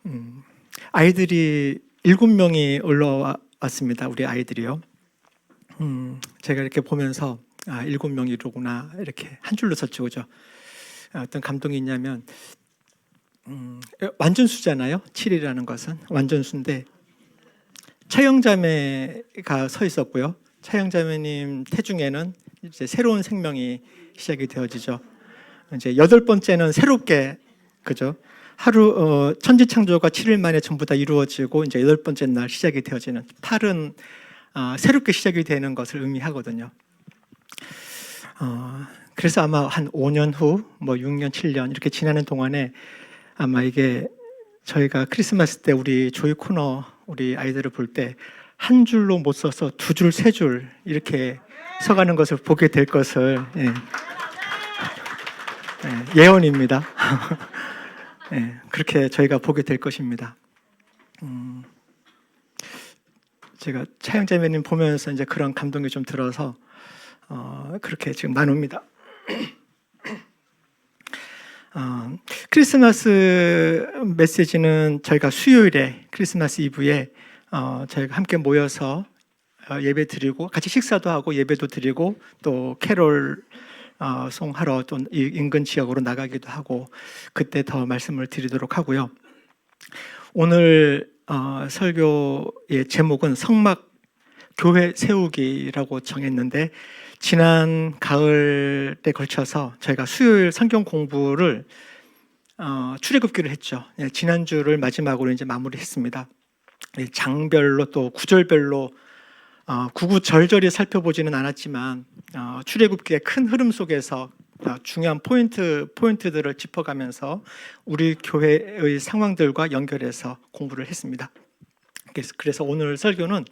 음, 아이들이 7명이 올라왔습니다. 우리 아이들이요. 제가 이렇게 보면서 7명이로구나 이렇게 한 줄로 썼죠, 그죠? 어떤 감동이 있냐면 완전수잖아요. 7이라는 것은 완전수인데 차영자매가 서 있었고요. 차영자매님 태중에는 이제 새로운 생명이 시작이 되어지죠. 이제 8번째는 새롭게, 그죠? 하루 천지창조가 7일 만에 전부 다 이루어지고 이제 8번째 날 시작이 되어지는 8은 새롭게 시작이 되는 것을 의미하거든요. 그래서 아마 한 5년 후, 뭐 6년, 7년 이렇게 지나는 동안에 아마 이게 저희가 크리스마스 때 우리 조이 코너 우리 아이들을 볼 때 한 줄로 못 써서 2줄, 3줄 이렇게 서가는 것을 보게 될 것을 예언입니다. 그렇게 저희가 보게 될 것입니다. 제가 차영자매님 보면서 이제 그런 감동이 좀 들어서 그렇게 지금 나눕니다. 크리스마스 메시지는 저희가 수요일에 크리스마스 이브에 저희가 함께 모여서 예배 드리고 같이 식사도 하고 예배도 드리고 또 캐롤 송하러 또 인근 지역으로 나가기도 하고 그때 더 말씀을 드리도록 하고요. 오늘 설교의 제목은 성막 교회 세우기라고 정했는데 지난 가을에 걸쳐서 저희가 수요일 성경 공부를 출애굽기를 했죠. 지난주를 마지막으로 이제 마무리했습니다. 장별로 또 구절별로 구구절절히 살펴보지는 않았지만 출애굽기의 큰 흐름 속에서 중요한 포인트들을 짚어가면서 우리 교회의 상황들과 연결해서 공부를 했습니다. 그래서 오늘 설교는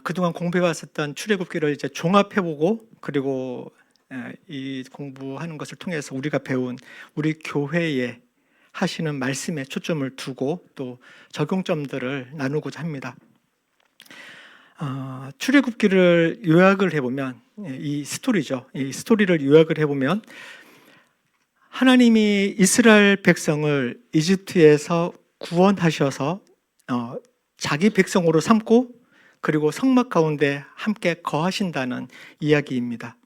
그동안 공부해왔었던 출애굽기를 이제 종합해보고 그리고 이 공부하는 것을 통해서 우리가 배운 우리 교회에 하시는 말씀에 초점을 두고 또 적용점들을 나누고자 합니다. 출애굽기를 요약을 해보면 이 스토리죠. 이 스토리를 요약을 해보면 하나님이 이스라엘 백성을 이집트에서 구원하셔서 자기 백성으로 삼고 그리고 성막 가운데 함께 거하신다는 이야기입니다.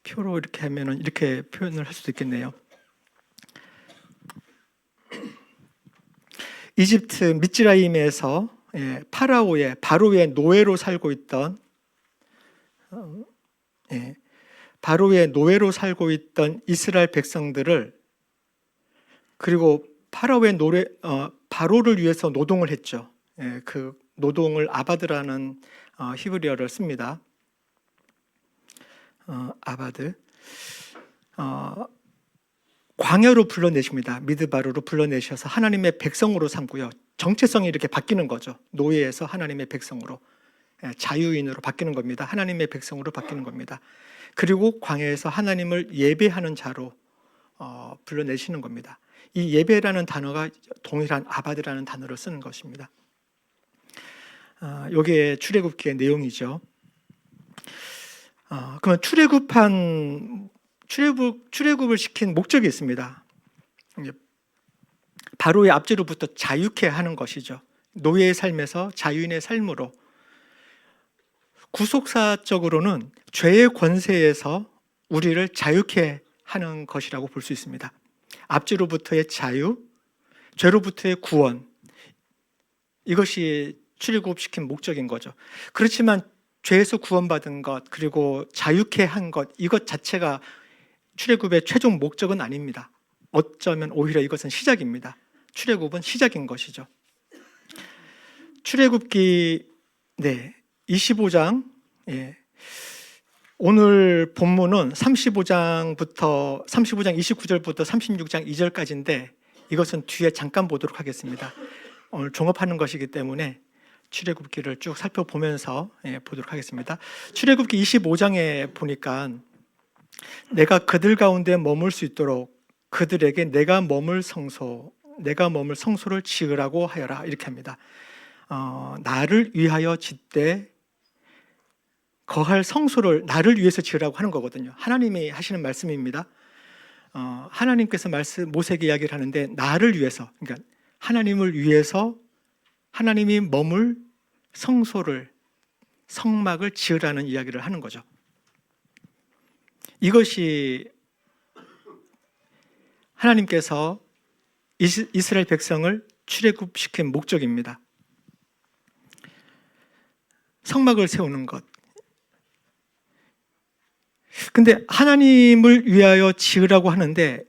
표로 이렇게 하면은 이렇게 표현을 할 수도 있겠네요. 이집트 미즈라임에서 바로의 노예로 살고 있던 이스라엘 백성들을 그리고 바로를 위해서 노동을 했죠. 그 노동을 아바드라는 히브리어를 씁니다. 아바드. 광야로 불러내십니다. 미드바르로 불러내셔서 하나님의 백성으로 삼고요. 정체성이 이렇게 바뀌는 거죠. 노예에서 하나님의 백성으로, 자유인으로 바뀌는 겁니다. 하나님의 백성으로 바뀌는 겁니다. 그리고 광야에서 하나님을 예배하는 자로 불러내시는 겁니다. 이 예배라는 단어가 동일한 아바드라는 단어를 쓰는 것입니다. 이게 출애굽기의 내용이죠. 그러면 출애굽을 시킨 목적이 있습니다. 바로의 압제로부터 자유케 하는 것이죠. 노예의 삶에서 자유인의 삶으로 구속사적으로는 죄의 권세에서 우리를 자유케 하는 것이라고 볼 수 있습니다. 압제로부터의 자유, 죄로부터의 구원, 이것이 출애굽시킨 목적인 거죠. 그렇지만 죄에서 구원받은 것 그리고 자유케 한 것 이것 자체가 출애굽의 최종 목적은 아닙니다. 어쩌면 오히려 이것은 시작입니다. 출애굽은 시작인 것이죠. 출애굽기 25장 오늘 본문은 35장 29절부터 36장 2절까지인데 이것은 뒤에 잠깐 보도록 하겠습니다. 오늘 종합하는 것이기 때문에 출애굽기를 쭉 살펴보면서 보도록 하겠습니다. 출애굽기 25장에 보니까 내가 그들 가운데 머물 수 있도록 그들에게 내가 머물 성소를 지으라고 하여라 이렇게 합니다. 나를 위하여 짓되 거할 성소를 나를 위해서 지으라고 하는 거거든요. 하나님이 하시는 말씀입니다. 하나님께서 모세에게 이야기를 하는데 나를 위해서, 그러니까 하나님을 위해서 하나님이 머물 성소를, 성막을 지으라는 이야기를 하는 거죠. 이것이 하나님께서 이스라엘 백성을 출애굽시킨 목적입니다. 성막을 세우는 것. 근데 하나님을 위하여 지으라고 하는데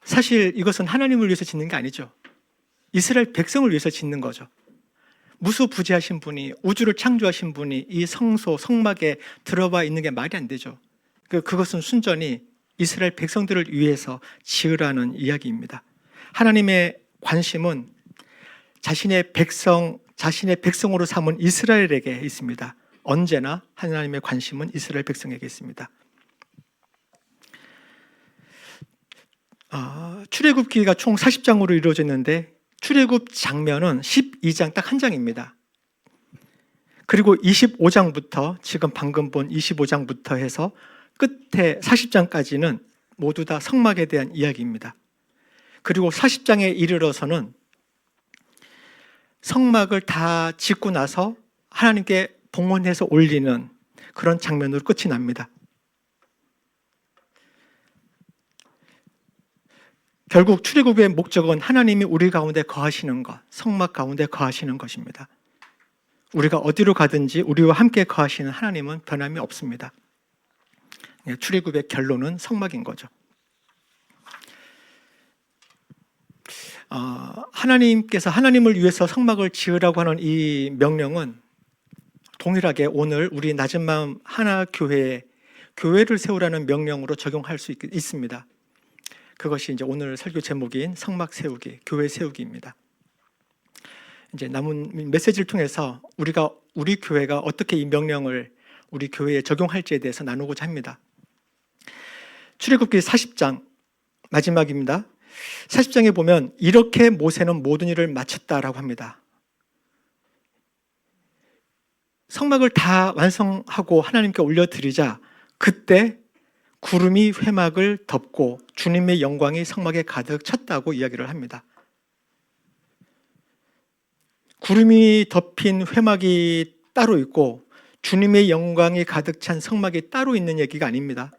사실 이것은 하나님을 위해서 짓는 게 아니죠. 이스라엘 백성을 위해서 짓는 거죠. 무소부지하신 분이, 우주를 창조하신 분이 이 성소, 성막에 들어와 있는 게 말이 안 되죠. 그것은 순전히 이스라엘 백성들을 위해서 지으라는 이야기입니다. 하나님의 관심은 자신의 백성으로 삼은 이스라엘에게 있습니다. 언제나 하나님의 관심은 이스라엘 백성에게 있습니다. 출애굽기가 총 40장으로 이루어졌는데 출애굽 장면은 12장 딱 한 장입니다. 그리고 25장부터 지금 방금 본 25장부터 해서 끝에 40장까지는 모두 다 성막에 대한 이야기입니다. 그리고 40장에 이르러서는 성막을 다 짓고 나서 하나님께 봉헌해서 올리는 그런 장면으로 끝이 납니다. 결국 출애굽의 목적은 하나님이 우리 가운데 거하시는 것, 성막 가운데 거하시는 것입니다. 우리가 어디로 가든지 우리와 함께 거하시는 하나님은 변함이 없습니다. 출애굽의 결론은 성막인 거죠. 하나님께서 하나님을 위해서 성막을 지으라고 하는 이 명령은 동일하게 오늘 우리 낮은 마음 하나 교회를 세우라는 명령으로 적용할 수 있습니다. 그것이 이제 오늘 설교 제목인 성막 세우기, 교회 세우기입니다. 이제 남은 메시지를 통해서 우리 교회가 어떻게 이 명령을 우리 교회에 적용할지에 대해서 나누고자 합니다. 출애굽기 40장 마지막입니다. 40장에 보면 이렇게 모세는 모든 일을 마쳤다라고 합니다. 성막을 다 완성하고 하나님께 올려드리자 그때 구름이 회막을 덮고 주님의 영광이 성막에 가득 찼다고 이야기를 합니다. 구름이 덮인 회막이 따로 있고 주님의 영광이 가득 찬 성막이 따로 있는 얘기가 아닙니다.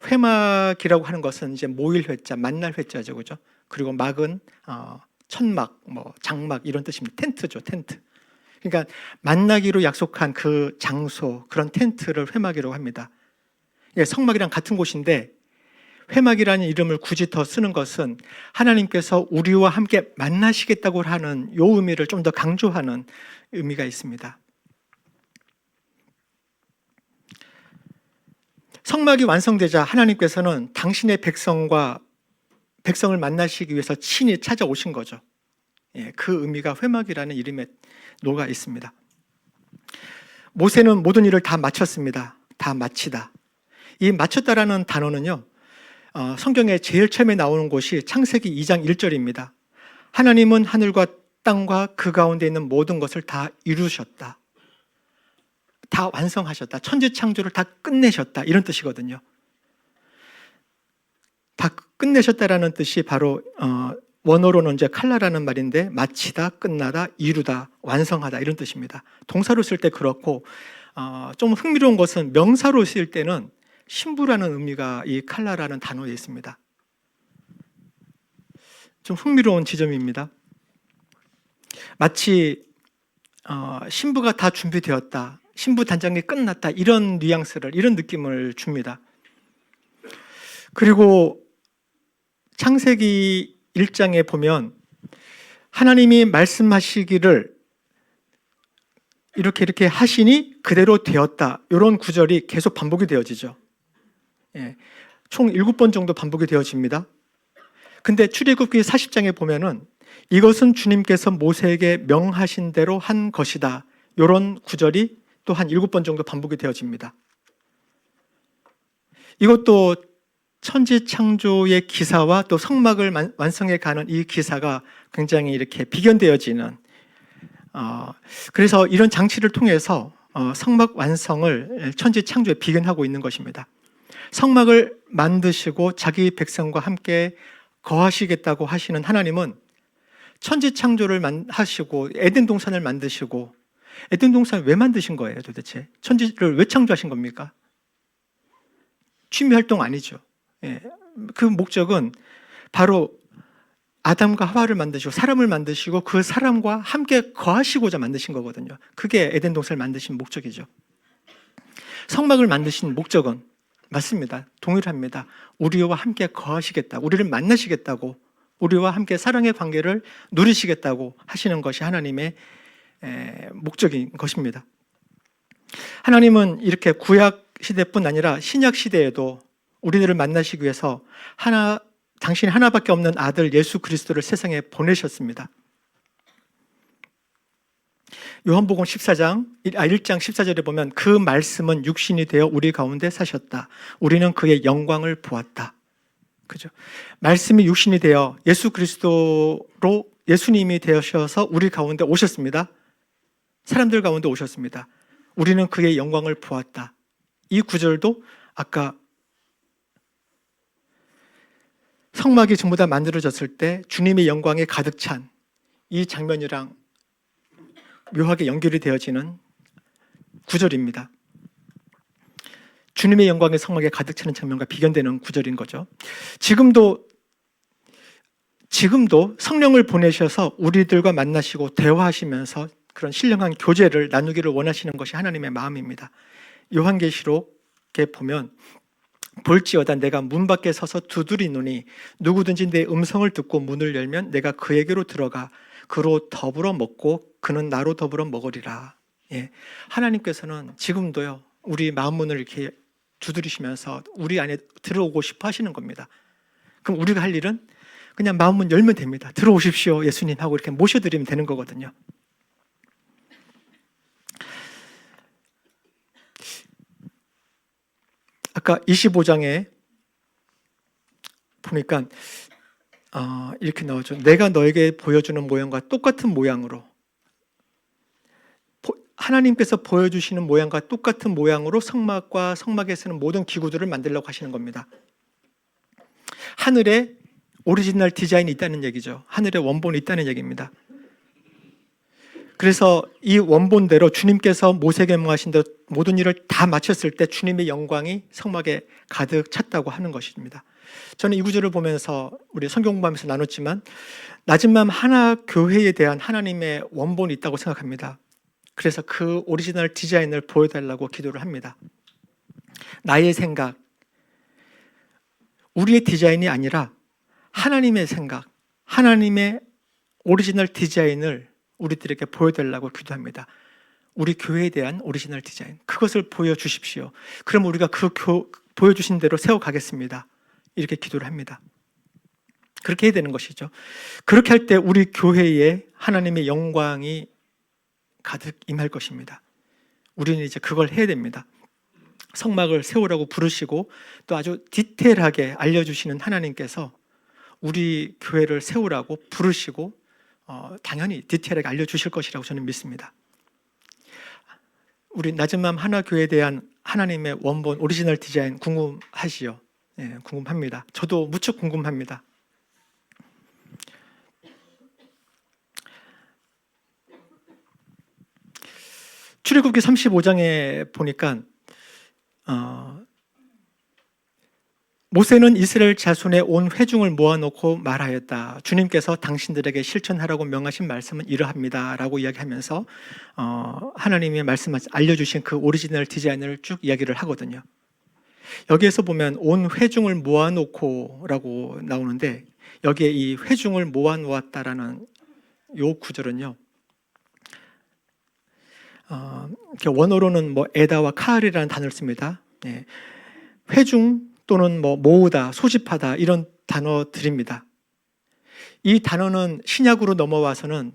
회막이라고 하는 것은 이제 모일 회자, 만날 회자죠, 그죠? 그리고 막은 천막, 장막 이런 뜻입니다. 텐트죠, 텐트. 그러니까 만나기로 약속한 그 장소, 그런 텐트를 회막이라고 합니다. 성막이랑 같은 곳인데 회막이라는 이름을 굳이 더 쓰는 것은 하나님께서 우리와 함께 만나시겠다고 하는 요 의미를 좀 더 강조하는 의미가 있습니다. 성막이 완성되자 하나님께서는 당신의 백성을 만나시기 위해서 친히 찾아오신 거죠. 그 의미가 회막이라는 이름에 녹아 있습니다. 모세는 모든 일을 다 마쳤습니다. 다 마치다. 이 마쳤다라는 단어는요, 성경에 제일 처음에 나오는 곳이 창세기 2장 1절입니다. 하나님은 하늘과 땅과 그 가운데 있는 모든 것을 다 이루셨다. 다 완성하셨다. 천지창조를 다 끝내셨다. 이런 뜻이거든요. 다 끝내셨다라는 뜻이 바로 원어로는 이제 칼라라는 말인데 마치다, 끝나다, 이루다, 완성하다 이런 뜻입니다. 동사로 쓸 때 그렇고 좀 흥미로운 것은 명사로 쓸 때는 신부라는 의미가 이 칼라라는 단어에 있습니다. 좀 흥미로운 지점입니다. 마치 신부가 다 준비되었다, 신부 단장이 끝났다 이런 뉘앙스를, 이런 느낌을 줍니다. 그리고 창세기 1장에 보면 하나님이 말씀하시기를 이렇게 하시니 그대로 되었다, 이런 구절이 계속 반복이 되어지죠. 총 7번 정도 반복이 되어집니다. 근데 출애굽기 40장에 보면은 이것은 주님께서 모세에게 명하신 대로 한 것이다, 이런 구절이 또 한 7번 정도 반복이 되어집니다. 이것도 천지창조의 기사와 또 성막을 완성해 가는 이 기사가 굉장히 이렇게 비견되어지는, 그래서 이런 장치를 통해서 성막 완성을 천지창조에 비견하고 있는 것입니다. 성막을 만드시고 자기 백성과 함께 거하시겠다고 하시는 하나님은 천지창조를 하시고 에덴 동산을 만드시고, 에덴 동산을 왜 만드신 거예요 도대체? 천지를 왜 창조하신 겁니까? 취미활동 아니죠. 그 목적은 바로 아담과 하와를 만드시고 사람을 만드시고 그 사람과 함께 거하시고자 만드신 거거든요. 그게 에덴 동산을 만드신 목적이죠. 성막을 만드신 목적은 맞습니다. 동일합니다. 우리와 함께 거하시겠다, 우리를 만나시겠다고, 우리와 함께 사랑의 관계를 누리시겠다고 하시는 것이 하나님의 목적인 것입니다. 하나님은 이렇게 구약 시대뿐 아니라 신약 시대에도 우리들을 만나시기 위해서 당신 하나밖에 없는 아들 예수 그리스도를 세상에 보내셨습니다. 요한복음 1장 14절에 보면 그 말씀은 육신이 되어 우리 가운데 사셨다. 우리는 그의 영광을 보았다. 그죠? 말씀이 육신이 되어 예수 그리스도로 예수님이 되셔서 우리 가운데 오셨습니다. 사람들 가운데 오셨습니다. 우리는 그의 영광을 보았다. 이 구절도 아까 성막이 전부 다 만들어졌을 때 주님의 영광에 가득 찬 이 장면이랑 묘하게 연결이 되어지는 구절입니다. 주님의 영광의 성막에 가득 차는 장면과 비견되는 구절인 거죠. 지금도 성령을 보내셔서 우리들과 만나시고 대화하시면서 그런 신령한 교제를 나누기를 원하시는 것이 하나님의 마음입니다. 요한계시록에 보면 볼지어다 내가 문 밖에 서서 두드리노니 누구든지 내 음성을 듣고 문을 열면 내가 그에게로 들어가 그로 더불어 먹고 그는 나로 더불어 먹으리라. 하나님께서는 지금도요 우리 마음 문을 이렇게 두드리시면서 우리 안에 들어오고 싶어 하시는 겁니다. 그럼 우리가 할 일은 그냥 마음 문 열면 됩니다. 들어오십시오 예수님 하고 이렇게 모셔드리면 되는 거거든요. 아까 25장에 보니까 이렇게 나오죠. 내가 너에게 보여주는 모양과 똑같은 모양으로, 하나님께서 보여주시는 모양과 똑같은 모양으로 성막과 성막에 쓰는 모든 기구들을 만들려고 하시는 겁니다. 하늘에 오리지널 디자인이 있다는 얘기죠. 하늘에 원본이 있다는 얘기입니다. 그래서 이 원본대로 주님께서 모세에게 명하신 대로 모든 일을 다 마쳤을 때 주님의 영광이 성막에 가득 찼다고 하는 것입니다. 저는 이 구절을 보면서 우리 성경 공부하면서 나눴지만 낮은 마음 하나 교회에 대한 하나님의 원본이 있다고 생각합니다. 그래서 그 오리지널 디자인을 보여달라고 기도를 합니다. 나의 생각, 우리의 디자인이 아니라 하나님의 생각, 하나님의 오리지널 디자인을 우리들에게 보여달라고 기도합니다. 우리 교회에 대한 오리지널 디자인, 그것을 보여주십시오. 그럼 우리가 보여주신 대로 세워가겠습니다. 이렇게 기도를 합니다. 그렇게 해야 되는 것이죠. 그렇게 할 때 우리 교회에 하나님의 영광이 가득 임할 것입니다. 우리는 이제 그걸 해야 됩니다. 성막을 세우라고 부르시고 또 아주 디테일하게 알려주시는 하나님께서 우리 교회를 세우라고 부르시고 당연히 디테일하게 알려주실 것이라고 저는 믿습니다. 우리 낮은 마음 하나 교회에 대한 하나님의 원본 오리지널 디자인 궁금하시죠? 궁금합니다. 저도 무척 궁금합니다. 출애굽기 35장에 보니까 모세는 이스라엘 자손의 온 회중을 모아놓고 말하였다. 주님께서 당신들에게 실천하라고 명하신 말씀은 이러합니다 라고 이야기하면서 하나님의 말씀 알려주신 그 오리지널 디자인을 쭉 이야기를 하거든요. 여기에서 보면 온 회중을 모아놓고 라고 나오는데 여기에 이 회중을 모아놓았다라는 요 구절은요, 원어로는 에다와 카알이라는 단어를 씁니다. 회중 또는 모으다, 소집하다 이런 단어들입니다. 이 단어는 신약으로 넘어와서는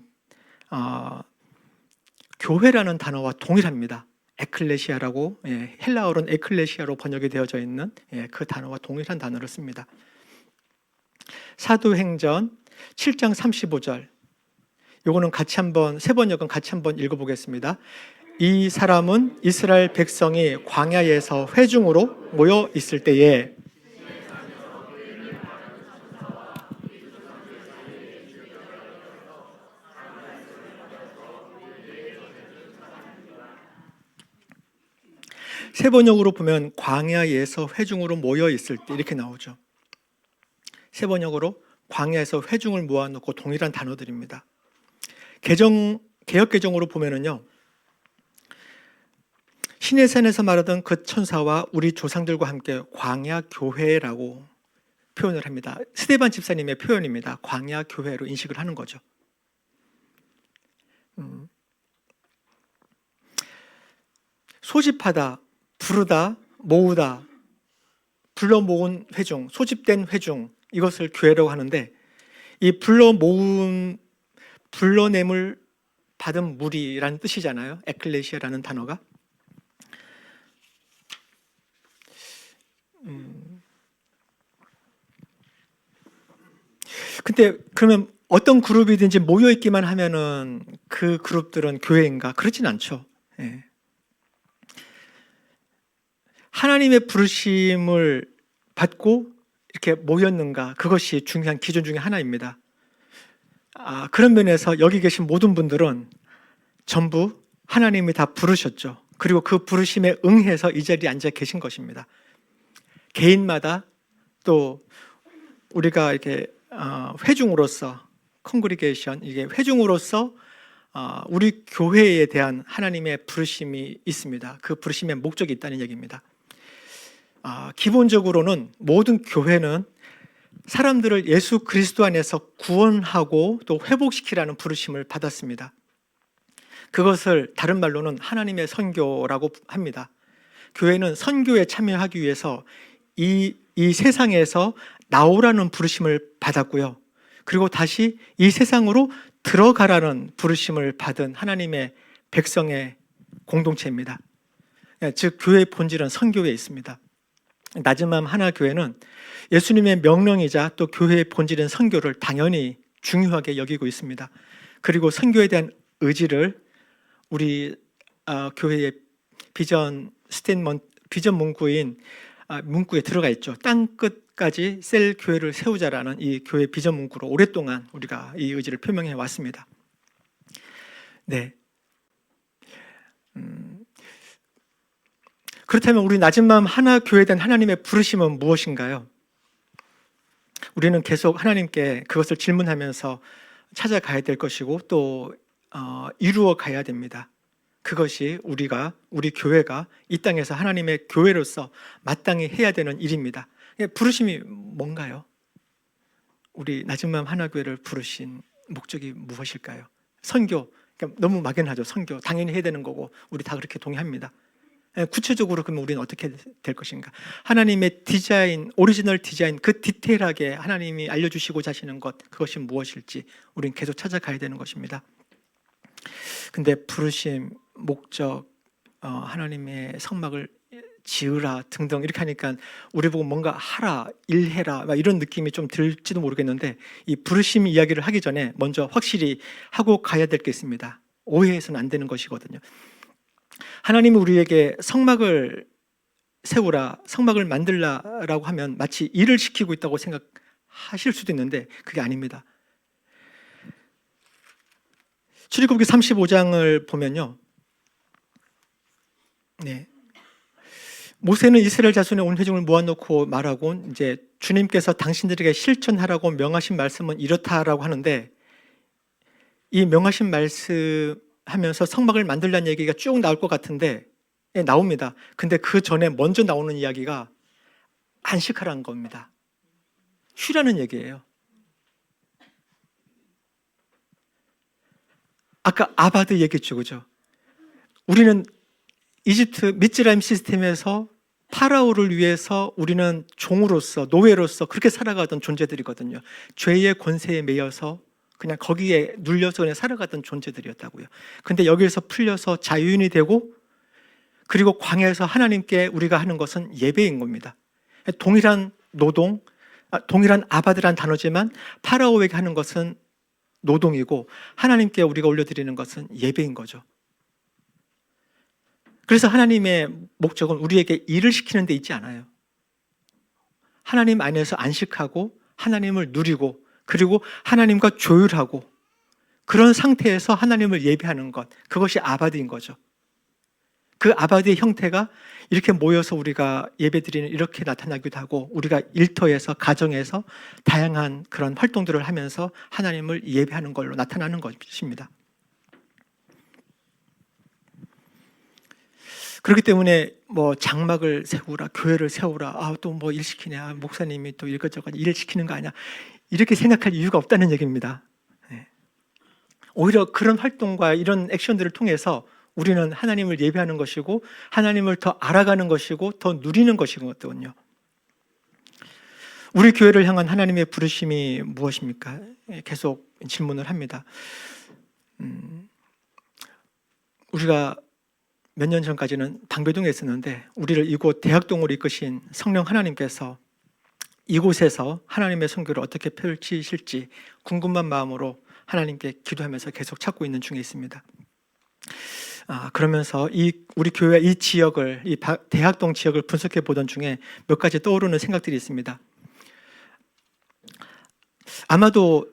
교회라는 단어와 동일합니다. 에클레시아라고, 헬라어로는 에클레시아로 번역이 되어져 있는 그 단어와 동일한 단어를 씁니다. 사도행전 7장 35절, 요거는 같이 한번, 세 번역은 같이 한번 읽어보겠습니다. 이 사람은 이스라엘 백성이 광야에서 회중으로 모여 있을 때에 세 번역으로 보면 광야에서 회중으로 모여 있을 때 이렇게 나오죠. 세 번역으로 광야에서 회중을 모아놓고 동일한 단어들입니다. 개역 개정으로 보면은요, 시내산에서 말하던 그 천사와 우리 조상들과 함께 광야 교회라고 표현을 합니다. 스데반 집사님의 표현입니다. 광야 교회로 인식을 하는 거죠. 소집하다, 부르다, 모으다, 불러 모은 회중, 소집된 회중, 이것을 교회라고 하는데, 이 불러냄을 받은 무리라는 뜻이잖아요. 에클레시아라는 단어가. 근데 그러면 어떤 그룹이든지 모여 있기만 하면은 그 그룹들은 교회인가? 그렇진 않죠. 예. 하나님의 부르심을 받고 이렇게 모였는가? 그것이 중요한 기준 중에 하나입니다. 그런 면에서 여기 계신 모든 분들은 전부 하나님이 다 부르셨죠. 그리고 그 부르심에 응해서 이 자리에 앉아 계신 것입니다. 개인마다 또 우리가 이렇게 회중으로서 컨그리게이션, 이게 회중으로서 우리 교회에 대한 하나님의 부르심이 있습니다. 그 부르심의 목적이 있다는 얘기입니다. 기본적으로는 모든 교회는 사람들을 예수 그리스도 안에서 구원하고 또 회복시키라는 부르심을 받았습니다. 그것을 다른 말로는 하나님의 선교라고 합니다. 교회는 선교에 참여하기 위해서 이 세상에서 나오라는 부르심을 받았고요. 그리고 다시 이 세상으로 들어가라는 부르심을 받은 하나님의 백성의 공동체입니다. 즉 교회의 본질은 선교에 있습니다. 나즈맘 하나교회는 예수님의 명령이자 또 교회의 본질인 선교를 당연히 중요하게 여기고 있습니다. 그리고 선교에 대한 의지를 우리 교회의 비전 스테이트먼트, 비전 문구에 들어가 있죠. 땅 끝까지 셀 교회를 세우자라는 이 교회 비전 문구로 오랫동안 우리가 이 의지를 표명해 왔습니다. 네. 그렇다면 우리 낮은마음 하나교회에 대한 하나님의 부르심은 무엇인가요? 우리는 계속 하나님께 그것을 질문하면서 찾아가야 될 것이고 또 이루어 가야 됩니다. 그것이 우리 교회가 이 땅에서 하나님의 교회로서 마땅히 해야 되는 일입니다. 부르심이 뭔가요? 우리 낮은마음 하나교회를 부르신 목적이 무엇일까요? 선교, 그러니까 너무 막연하죠. 선교 당연히 해야 되는 거고 우리 다 그렇게 동의합니다. 구체적으로 그러면 우리는 어떻게 될 것인가? 하나님의 디자인, 오리지널 디자인, 그 디테일하게 하나님이 알려주시고자 하시는 것, 그것이 무엇일지 우리는 계속 찾아가야 되는 것입니다. 근데 부르심, 목적, 하나님의 성막을 지으라 등등 이렇게 하니까 우리 보고 뭔가 하라, 일해라 막 이런 느낌이 좀 들지도 모르겠는데, 이 부르심 이야기를 하기 전에 먼저 확실히 하고 가야 될 게 있습니다. 오해해서는 안 되는 것이거든요. 하나님이 우리에게 성막을 세우라, 성막을 만들라라고 하면 마치 일을 시키고 있다고 생각하실 수도 있는데 그게 아닙니다. 출애굽기 35장을 보면요, 네, 모세는 이스라엘 자손의 온 회중을 모아놓고 말하고 이제 주님께서 당신들에게 실천하라고 명하신 말씀은 이렇다라고 하는데, 이 명하신 말씀 하면서 성막을 만들라는 얘기가 쭉 나올 것 같은데 나옵니다. 근데 그 전에 먼저 나오는 이야기가 안식하라는 겁니다. 쉬라는 얘기예요. 아까 아바드 얘기했죠, 그죠? 우리는 이집트 미즈라임 시스템에서 파라오를 위해서 우리는 종으로서, 노예로서 그렇게 살아가던 존재들이거든요. 죄의 권세에 매여서 그냥 거기에 눌려서 그냥 살아가던 존재들이었다고요. 근데 여기에서 풀려서 자유인이 되고, 그리고 광야에서 하나님께 우리가 하는 것은 예배인 겁니다. 동일한 노동, 동일한 아바드란 단어지만 파라오에게 하는 것은 노동이고 하나님께 우리가 올려드리는 것은 예배인 거죠. 그래서 하나님의 목적은 우리에게 일을 시키는 데 있지 않아요. 하나님 안에서 안식하고 하나님을 누리고 그리고 하나님과 조율하고 그런 상태에서 하나님을 예배하는 것, 그것이 아바드인 거죠. 그 아바드의 형태가 이렇게 모여서 우리가 예배드리는 이렇게 나타나기도 하고 우리가 일터에서 가정에서 다양한 그런 활동들을 하면서 하나님을 예배하는 걸로 나타나는 것입니다. 그렇기 때문에 뭐 장막을 세우라, 교회를 세우라, 또 뭐 일 시키냐, 목사님이 또 이것저것 일 시키는 거 아니야, 이렇게 생각할 이유가 없다는 얘기입니다. 오히려 그런 활동과 이런 액션들을 통해서 우리는 하나님을 예배하는 것이고 하나님을 더 알아가는 것이고 더 누리는 것이거든요. 우리 교회를 향한 하나님의 부르심이 무엇입니까? 계속 질문을 합니다. 우리가 몇 년 전까지는 방배동에 있었는데 우리를 이곳 대학동으로 이끄신 성령 하나님께서 이곳에서 하나님의 선교를 어떻게 펼치실지 궁금한 마음으로 하나님께 기도하면서 계속 찾고 있는 중에 있습니다. 그러면서 우리 교회 이 지역을, 이 대학동 지역을 분석해 보던 중에 몇 가지 떠오르는 생각들이 있습니다. 아마도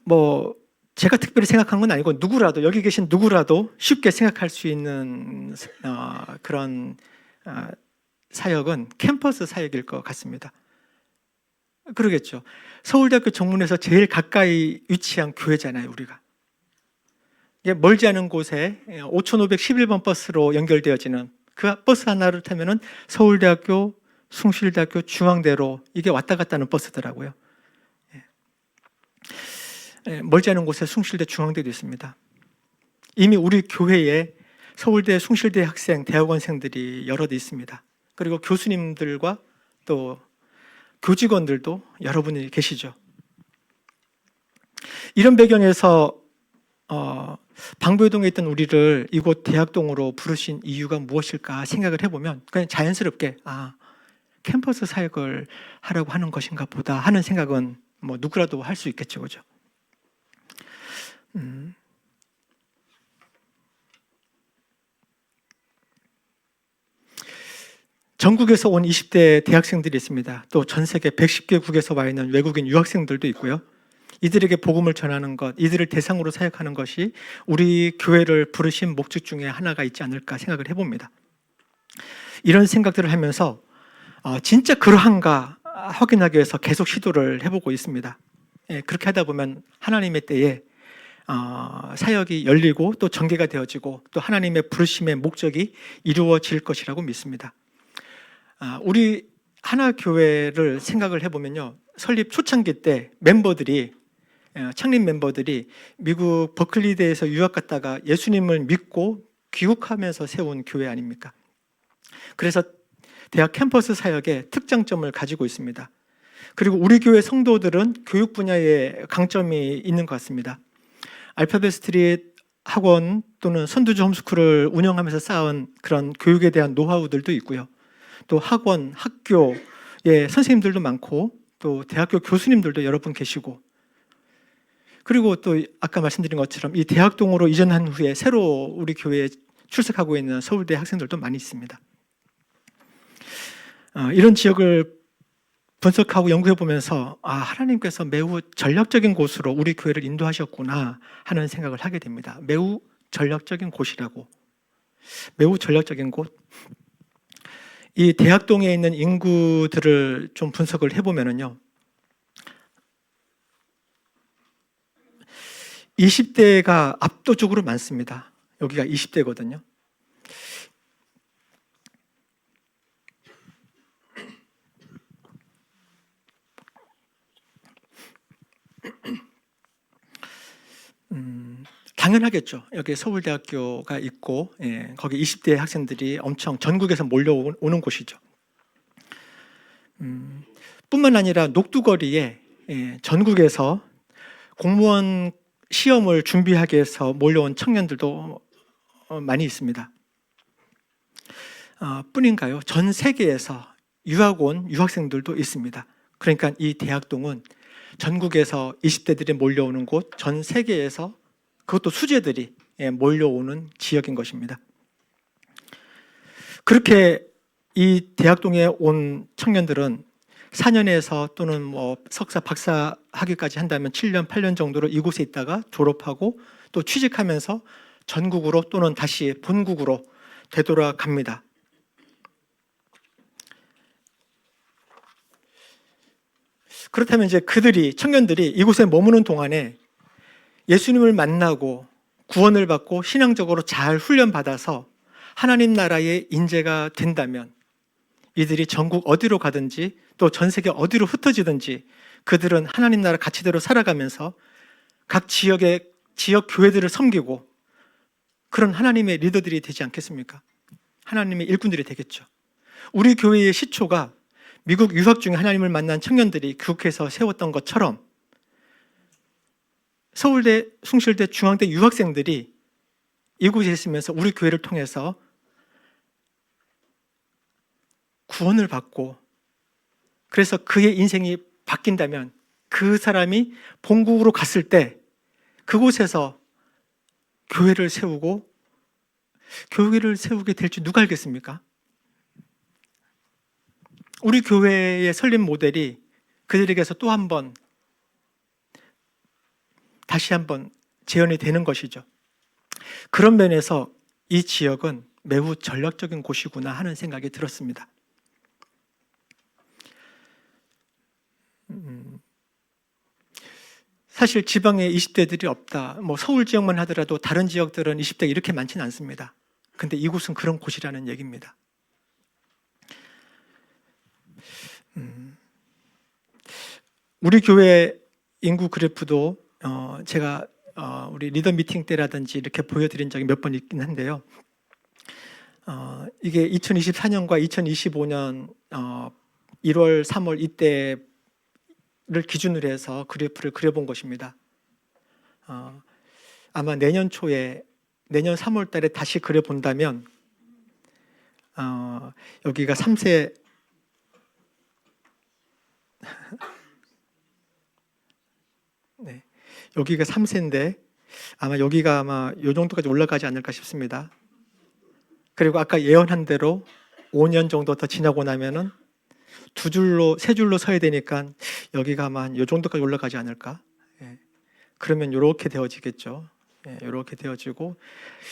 뭐 제가 특별히 생각한 건 아니고 누구라도, 여기 계신 누구라도 쉽게 생각할 수 있는 그런 사역은 캠퍼스 사역일 것 같습니다. 그러겠죠. 서울대학교 정문에서 제일 가까이 위치한 교회잖아요, 우리가. 멀지 않은 곳에 5511번 버스로 연결되어지는 그 버스 하나를 타면은 서울대학교, 숭실대학교, 중앙대로 이게 왔다 갔다 하는 버스더라고요. 멀지 않은 곳에 숭실대, 중앙대도 있습니다. 이미 우리 교회에 서울대, 숭실대 학생, 대학원생들이 여럿 있습니다. 그리고 교수님들과 또 교직원들도 여러분이 계시죠. 이런 배경에서 방배동에 있던 우리를 이곳 대학동으로 부르신 이유가 무엇일까 생각을 해보면 그냥 자연스럽게 캠퍼스 사역을 하라고 하는 것인가 보다 하는 생각은 뭐 누구라도 할 수 있겠죠, 그죠? 전국에서 온 20대 대학생들이 있습니다. 또 전 세계 110개국에서 와 있는 외국인 유학생들도 있고요. 이들에게 복음을 전하는 것, 이들을 대상으로 사역하는 것이 우리 교회를 부르신 목적 중에 하나가 있지 않을까 생각을 해봅니다. 이런 생각들을 하면서 진짜 그러한가 확인하기 위해서 계속 시도를 해보고 있습니다. 그렇게 하다 보면 하나님의 때에 사역이 열리고 또 전개가 되어지고 또 하나님의 부르심의 목적이 이루어질 것이라고 믿습니다. 우리 하나교회를 생각을 해보면요, 설립 초창기 때 창립 멤버들이 미국 버클리대에서 유학 갔다가 예수님을 믿고 귀국하면서 세운 교회 아닙니까? 그래서 대학 캠퍼스 사역의 특장점을 가지고 있습니다. 그리고 우리 교회 성도들은 교육 분야에 강점이 있는 것 같습니다. 알파벳 스트릿 학원 또는 선두주 홈스쿨을 운영하면서 쌓은 그런 교육에 대한 노하우들도 있고요. 또 학원, 학교에 선생님들도 많고 또 대학교 교수님들도 여러 분 계시고, 그리고 또 아까 말씀드린 것처럼 이 대학동으로 이전한 후에 새로 우리 교회에 출석하고 있는 서울대 학생들도 많이 있습니다. 이런 지역을 분석하고 연구해 보면서 하나님께서 매우 전략적인 곳으로 우리 교회를 인도하셨구나 하는 생각을 하게 됩니다. 매우 전략적인 곳이라고. 매우 전략적인 곳. 이 대학동에 있는 인구들을 좀 분석을 해보면요, 20대가 압도적으로 많습니다. 여기가 20대거든요. 당연하겠죠. 여기 서울대학교가 있고 거기 20대 학생들이 엄청 전국에서 몰려오는 곳이죠. 뿐만 아니라 녹두거리에 전국에서 공무원 시험을 준비하기 위해서 몰려온 청년들도 많이 있습니다. 뿐인가요? 전 세계에서 유학 온 유학생들도 있습니다. 그러니까 이 대학동은 전국에서 20대들이 몰려오는 곳, 전 세계에서 그것도 수재들이 몰려오는 지역인 것입니다. 그렇게 이 대학동에 온 청년들은 4년에서 또는 뭐 석사, 박사 학위까지 한다면 7년, 8년 정도로 이곳에 있다가 졸업하고 또 취직하면서 전국으로 또는 다시 본국으로 되돌아갑니다. 그렇다면 이제 청년들이 이곳에 머무는 동안에 예수님을 만나고 구원을 받고 신앙적으로 잘 훈련받아서 하나님 나라의 인재가 된다면 이들이 전국 어디로 가든지 또 전 세계 어디로 흩어지든지 그들은 하나님 나라 가치대로 살아가면서 각 지역 교회들을 섬기고 그런 하나님의 리더들이 되지 않겠습니까? 하나님의 일꾼들이 되겠죠. 우리 교회의 시초가 미국 유학 중에 하나님을 만난 청년들이 교육해서 세웠던 것처럼 서울대, 숭실대, 중앙대 유학생들이 이곳에 있으면서 우리 교회를 통해서 구원을 받고 그래서 그의 인생이 바뀐다면 그 사람이 본국으로 갔을 때 그곳에서 교회를 세우고 교회를 세우게 될지 누가 알겠습니까? 우리 교회의 설립 모델이 그들에게서 또 한 번 다시 한번 재현이 되는 것이죠. 그런 면에서 이 지역은 매우 전략적인 곳이구나 하는 생각이 들었습니다. '사실 지방에 20대들이 없다. 뭐 서울 지역만 하더라도 다른 지역들은 20대가 이렇게 많지는 않습니다. 근데 이곳은 그런 곳이라는 얘기입니다. 우리 교회 인구 그래프도 제가 우리 리더 미팅 때라든지 이렇게 보여드린 적이 몇 번 있긴 한데요. 이게 2024년과 2025년 1월, 3월 이때를 기준으로 해서 그래프를 그려본 것입니다. 아마 내년 3월 달에 다시 그려본다면 여기가 3세 네, 여기가 3세인데 여기가 아마 이 정도까지 올라가지 않을까 싶습니다. 그리고 아까 예언한 대로 5년 정도 더 지나고 나면은 세 줄로 서야 되니까 여기가 아마 이 정도까지 올라가지 않을까. 그러면 이렇게 되어지겠죠. 이렇게 되어지고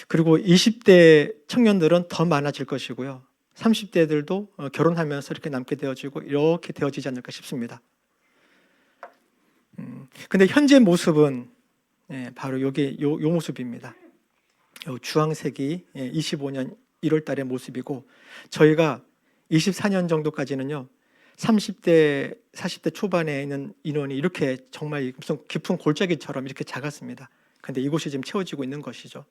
그리고 20대 청년들은 더 많아질 것이고요. 30대들도 결혼하면서 이렇게 남게 되어지고 이렇게 되어지지 않을까 싶습니다. 근데 현재 모습은 바로 여기 요 모습입니다. 주황색이 25년 1월 달의 모습이고 저희가 24년 정도까지는요 30대 40대 초반에 있는 인원이 이렇게 정말 무슨 깊은 골짜기처럼 이렇게 작았습니다. 근데 이곳이 지금 채워지고 있는 것이죠.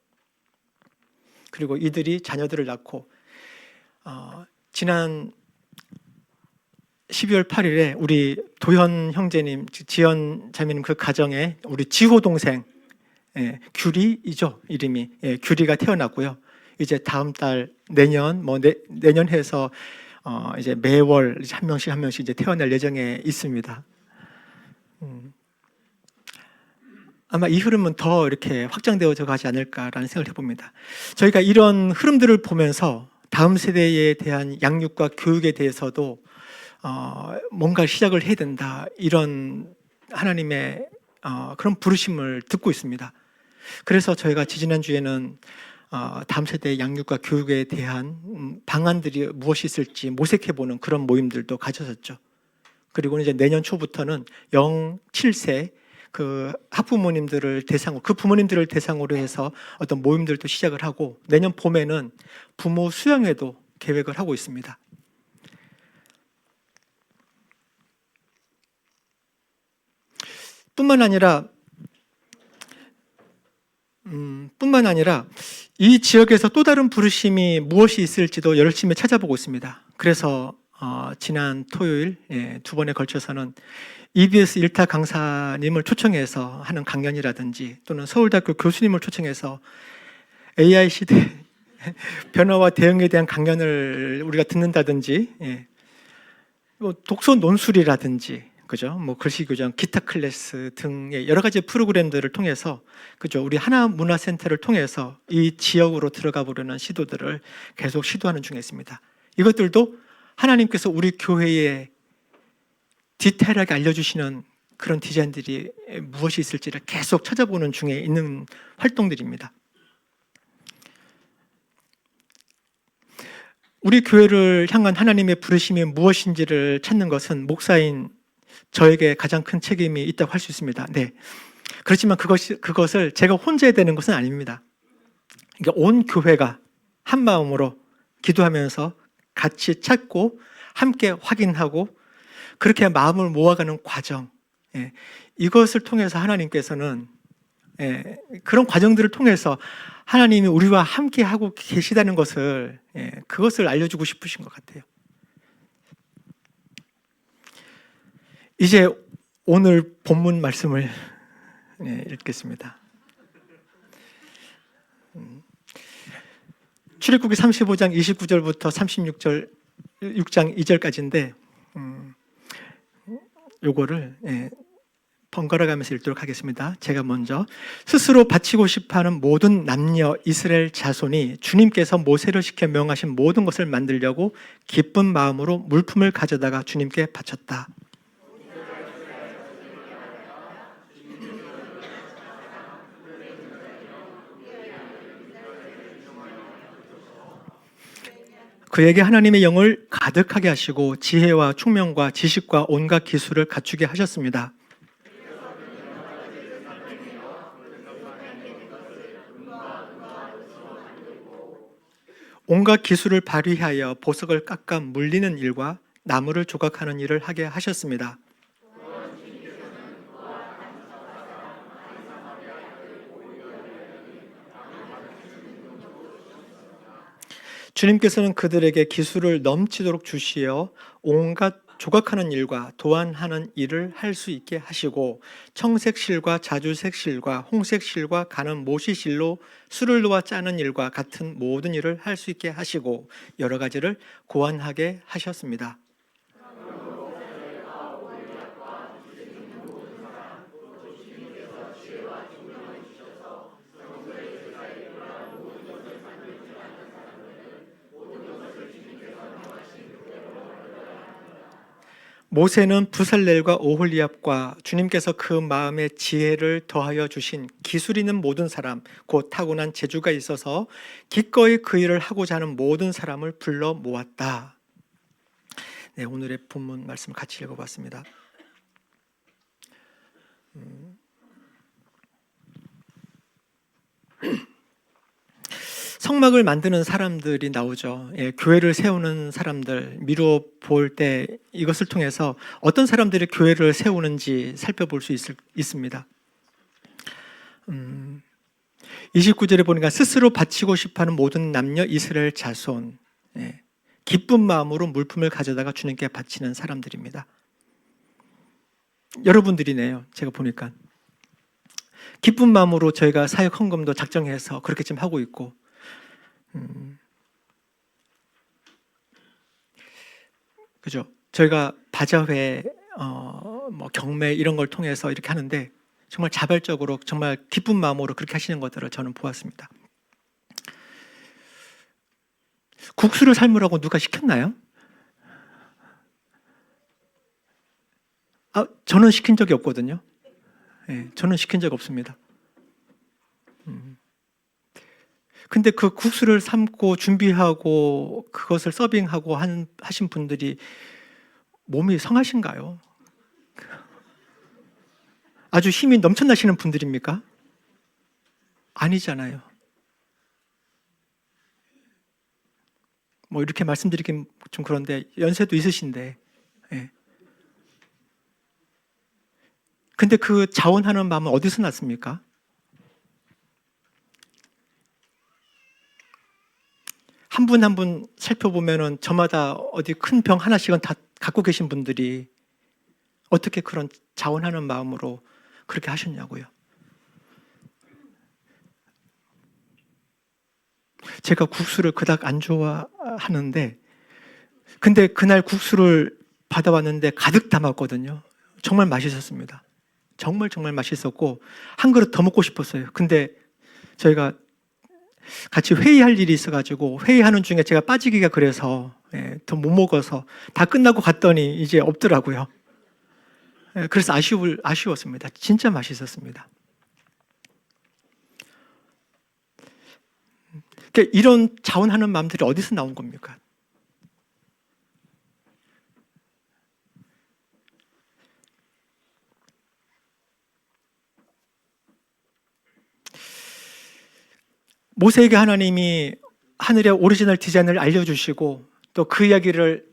그리고 이들이 자녀들을 낳고 지난 12월 8일에 우리 도현 형제님, 지연 자매님 그 가정에 우리 지호 동생 규리이죠 이름이 규리가 태어났고요. 이제 다음 달 내년 내년 해서 이제 매월 한 명씩 이제 태어날 예정에 있습니다. 아마 이 흐름은 더 이렇게 확장되어져 가지 않을까라는 생각을 해봅니다. 저희가 이런 흐름들을 보면서 다음 세대에 대한 양육과 교육에 대해서도 뭔가 시작을 해야 된다 이런 하나님의 그런 부르심을 듣고 있습니다. 그래서 저희가 지지난주에는 다음 세대의 양육과 교육에 대한 방안들이 무엇이 있을지 모색해보는 그런 모임들도 가졌었죠. 그리고 이제 내년 초부터는 0-7세 그 학부모님들을 대상으로 그 부모님들을 대상으로 해서 어떤 모임들도 시작을 하고 내년 봄에는 부모 수양회도 계획을 하고 있습니다. 뿐만 아니라 이 지역에서 또 다른 부르심이 무엇이 있을지도 열심히 찾아보고 있습니다. 그래서 지난 토요일 2번에 걸쳐서는 EBS 일타 강사님을 초청해서 하는 강연이라든지 또는 서울대학교 교수님을 초청해서 AI 시대 변화와 대응에 대한 강연을 우리가 듣는다든지 독서 논술이라든지 그죠? 뭐 글씨 교정, 기타 클래스 등의 여러 가지 프로그램들을 통해서, 그죠? 우리 하나문화센터를 통해서 이 지역으로 들어가 보려는 시도들을 계속 시도하는 중에 있습니다. 이것들도 하나님께서 우리 교회에 디테일하게 알려주시는 그런 디자인들이 무엇이 있을지를 계속 찾아보는 중에 있는 활동들입니다. 우리 교회를 향한 하나님의 부르심이 무엇인지를 찾는 것은 목사인 저에게 가장 큰 책임이 있다고 할 수 있습니다. 네. 그렇지만 그것을 제가 혼자 해야 되는 것은 아닙니다. 그러니까 온 교회가 한 마음으로 기도하면서 같이 찾고 함께 확인하고 그렇게 마음을 모아가는 과정, 이것을 통해서 하나님께서는 그런 과정들을 통해서 하나님이 우리와 함께 하고 계시다는 것을, 그것을 알려주고 싶으신 것 같아요. 이제 오늘 본문 말씀을 읽겠습니다. 출애굽기 35장 29절부터 36절 6장 2절까지인데 요거를 번갈아 가면서 읽도록 하겠습니다. 제가 먼저, 스스로 바치고 싶어하는 모든 남녀 이스라엘 자손이 주님께서 모세를 시켜 명하신 모든 것을 만들려고 기쁜 마음으로 물품을 가져다가 주님께 바쳤다. 그에게 하나님의 영을 가득하게 하시고 지혜와 총명과 지식과 온갖 기술을 갖추게 하셨습니다. 온갖 기술을 발휘하여 보석을 깎아 물리는 일과 나무를 조각하는 일을 하게 하셨습니다. 주님께서는 그들에게 기술을 넘치도록 주시어 온갖 조각하는 일과 도안하는 일을 할 수 있게 하시고 청색실과 자주색실과 홍색실과 가는 모시실로 술을 놓아 짜는 일과 같은 모든 일을 할 수 있게 하시고 여러 가지를 고안하게 하셨습니다. 모세는 부살렐과 오홀리압과 주님께서 그 마음에 지혜를 더하여 주신 기술 있는 모든 사람, 곧 타고난 재주가 있어서 기꺼이 그 일을 하고자 하는 모든 사람을 불러 모았다. 네, 오늘의 본문 말씀을 같이 읽어봤습니다. 성막을 만드는 사람들이 나오죠. 교회를 세우는 사람들, 미루어 볼 때 이것을 통해서 어떤 사람들이 교회를 세우는지 살펴볼 수 있습니다. 29절에 보니까 스스로 바치고 싶어하는 모든 남녀 이스라엘 자손, 기쁜 마음으로 물품을 가져다가 주님께 바치는 사람들입니다. 여러분들이네요. 제가 보니까 기쁜 마음으로 저희가 사역 헌금도 작정해서 그렇게 지금 하고 있고, 그죠? 저희가 바자회, 뭐 경매 이런 걸 통해서 이렇게 하는데 정말 자발적으로 정말 기쁜 마음으로 그렇게 하시는 것들을 저는 보았습니다. 국수를 삶으라고 누가 시켰나요? 저는 시킨 적이 없거든요. 저는 시킨 적 없습니다. 근데 그 국수를 삶고 준비하고 그것을 서빙하고 하신 분들이 몸이 성하신가요? 아주 힘이 넘쳐나시는 분들입니까? 아니잖아요. 뭐 이렇게 말씀드리긴 좀 그런데 연세도 있으신데, 근데 그 자원하는 마음은 어디서 났습니까? 한 분 한 분 살펴보면은 저마다 어디 큰 병 하나씩은 다 갖고 계신 분들이 어떻게 그런 자원하는 마음으로 그렇게 하셨냐고요. 제가 국수를 그닥 안 좋아하는데, 근데 그날 국수를 받아왔는데 가득 담았거든요. 정말 맛있었습니다. 정말 맛있었고 한 그릇 더 먹고 싶었어요. 근데 저희가 같이 회의할 일이 있어가지고 회의하는 중에 제가 빠지기가 그래서 더 못 먹어서 다 끝나고 갔더니 이제 없더라고요. 그래서 아쉬웠습니다. 진짜 맛있었습니다. 그러니까 이런 자원하는 마음들이 어디서 나온 겁니까? 모세에게 하나님이 하늘의 오리지널 디자인을 알려주시고 또 그 이야기를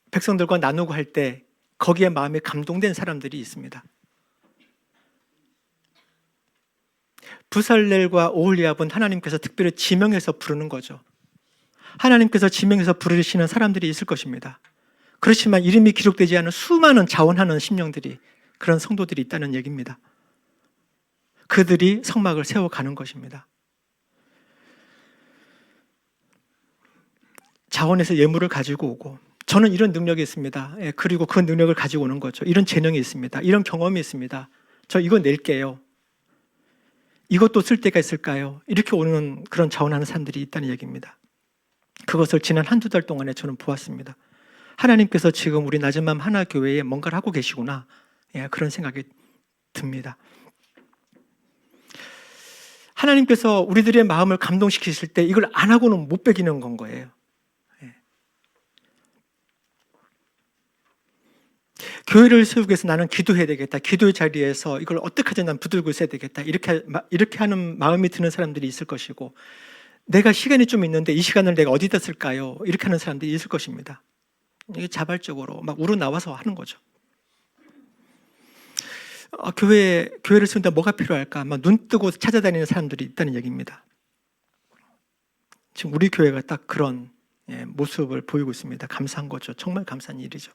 백성들과 나누고 할 때 거기에 마음이 감동된 사람들이 있습니다. 부살렐과 오홀리압은 하나님께서 특별히 지명해서 부르는 거죠. 하나님께서 지명해서 부르시는 사람들이 있을 것입니다. 그렇지만 이름이 기록되지 않은 수많은 자원하는 심령들이, 그런 성도들이 있다는 얘기입니다. 그들이 성막을 세워가는 것입니다. 자원에서 예물을 가지고 오고, 저는 이런 능력이 있습니다. 그리고 그 능력을 가지고 오는 거죠. 이런 재능이 있습니다. 이런 경험이 있습니다. 저 이거 낼게요. 이것도 쓸 때가 있을까요? 이렇게 오는 그런 자원하는 사람들이 있다는 얘기입니다. 그것을 지난 한두 달 동안에 저는 보았습니다. 하나님께서 지금 우리 낮은맘 하나교회에 뭔가를 하고 계시구나, 그런 생각이 듭니다. 하나님께서 우리들의 마음을 감동시키실 때 이걸 안 하고는 못 베기는 건 거예요. 교회를 세우기 위해서 나는 기도해야 되겠다, 기도의 자리에서 이걸 어떻게 하든 난 붙들고 있어야 되겠다, 이렇게 하는 마음이 드는 사람들이 있을 것이고, 내가 시간이 좀 있는데 이 시간을 내가 어디다 쓸까요? 이렇게 하는 사람들이 있을 것입니다. 이게 자발적으로 막 우러나와서 하는 거죠. 교회를 세운다 뭐가 필요할까? 막 눈 뜨고 찾아다니는 사람들이 있다는 얘기입니다. 지금 우리 교회가 딱 그런 모습을 보이고 있습니다. 감사한 거죠. 정말 감사한 일이죠.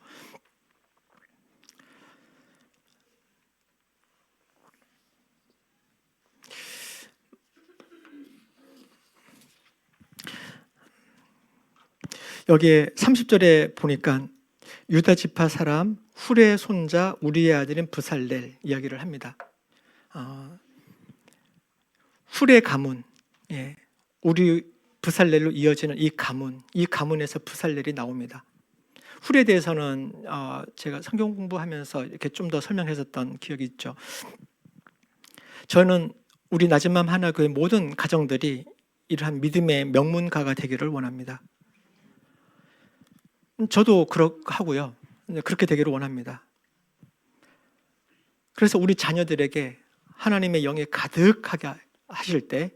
여기에 30절에 보니까 유다 지파 사람 훌의 손자 우리의 아들인 부살렐 이야기를 합니다. 훌의 가문, 우리 부살렐로 이어지는 이 가문에서 부살렐이 나옵니다. 훌에 대해서는 제가 성경 공부하면서 이렇게 좀 더 설명했었던 기억이 있죠. 저는 우리 낮은맘 하나교회 모든 가정들이 이러한 믿음의 명문가가 되기를 원합니다. 저도 하고요. 그렇게 되기를 원합니다. 그래서 우리 자녀들에게 하나님의 영이 가득하게 하실 때